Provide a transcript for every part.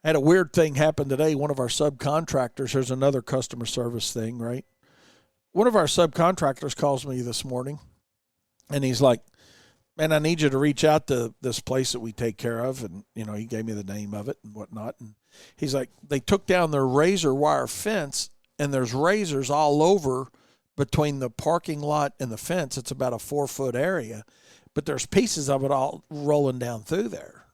I had a weird thing happen today. One of our subcontractors, there's another customer service thing, right? One of our subcontractors calls me this morning, and he's like, man, I need you to reach out to this place that we take care of. And, he gave me the name of it and whatnot. And he's like, they took down their razor wire fence, and there's razors all over between the parking lot and the fence. It's about a 4-foot area, but there's pieces of it all rolling down through there.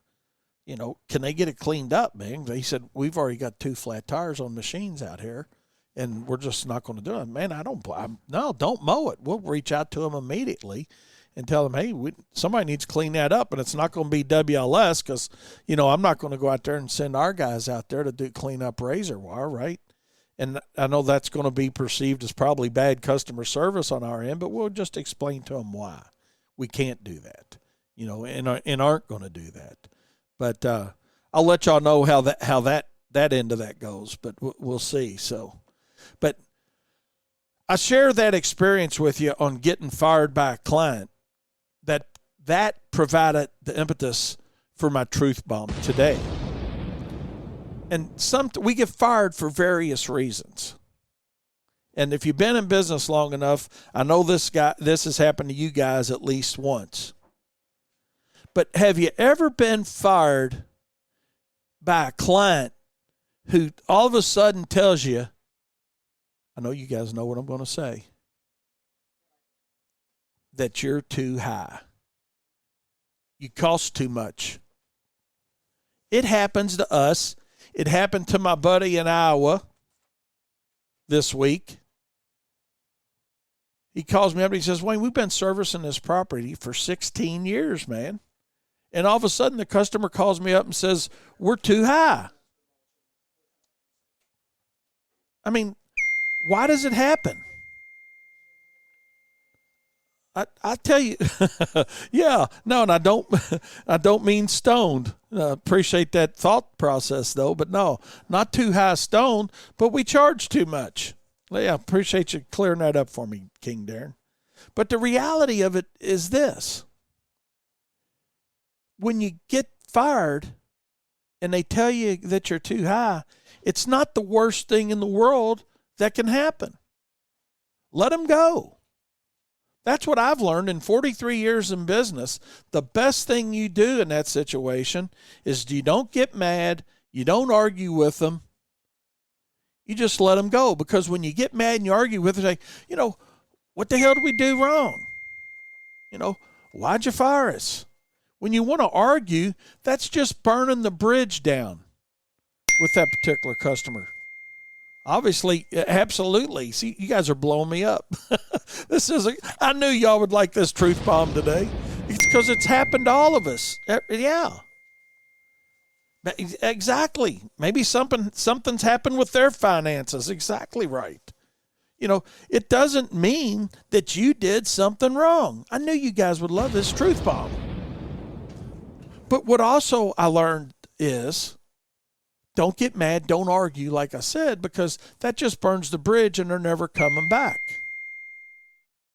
Can they get it cleaned up, man? He said, we've already got 2 flat tires on machines out here, and we're just not going to do it. Man, don't mow it. We'll reach out to them immediately and tell them, hey, somebody needs to clean that up, and it's not going to be WLS because, I'm not going to go out there and send our guys out there to clean up razor wire, right? And I know that's going to be perceived as probably bad customer service on our end, but we'll just explain to them why we can't do that, and aren't going to do that. But I'll let y'all know how that end of that goes, but we'll see. So, but I share that experience with you on getting fired by a client. That provided the impetus for my truth bomb today. And we get fired for various reasons. And if you've been in business long enough, I know this has happened to you guys at least once. But have you ever been fired by a client who all of a sudden tells you, I know you guys know what I'm going to say, that you're too high? You cost too much. It happens to us. It happened to my buddy in Iowa this week. He calls me up and he says, Wayne, we've been servicing this property for 16 years, man. And all of a sudden the customer calls me up and says, we're too high. I mean, why does it happen? I tell you, yeah, no, and I don't mean stoned. Appreciate that thought process though, but no, not too high stoned, but we charge too much. Yeah, appreciate you clearing that up for me, King Darren. But the reality of it is this. When you get fired and they tell you that you're too high, it's not the worst thing in the world that can happen. Let them go. That's what I've learned in 43 years in business. The best thing you do in that situation is you don't get mad. You don't argue with them. You just let them go. Because when you get mad and you argue with them, say, what the hell did we do wrong? Why'd you fire us? When you want to argue, that's just burning the bridge down with that particular customer. Obviously, absolutely. See, you guys are blowing me up. I knew y'all would like this truth bomb today. It's because it's happened to all of us. Yeah. Exactly. Maybe something's happened with their finances. Exactly right. It doesn't mean that you did something wrong. I knew you guys would love this truth bomb. But what also I learned is, don't get mad, don't argue, like I said, because that just burns the bridge and they're never coming back.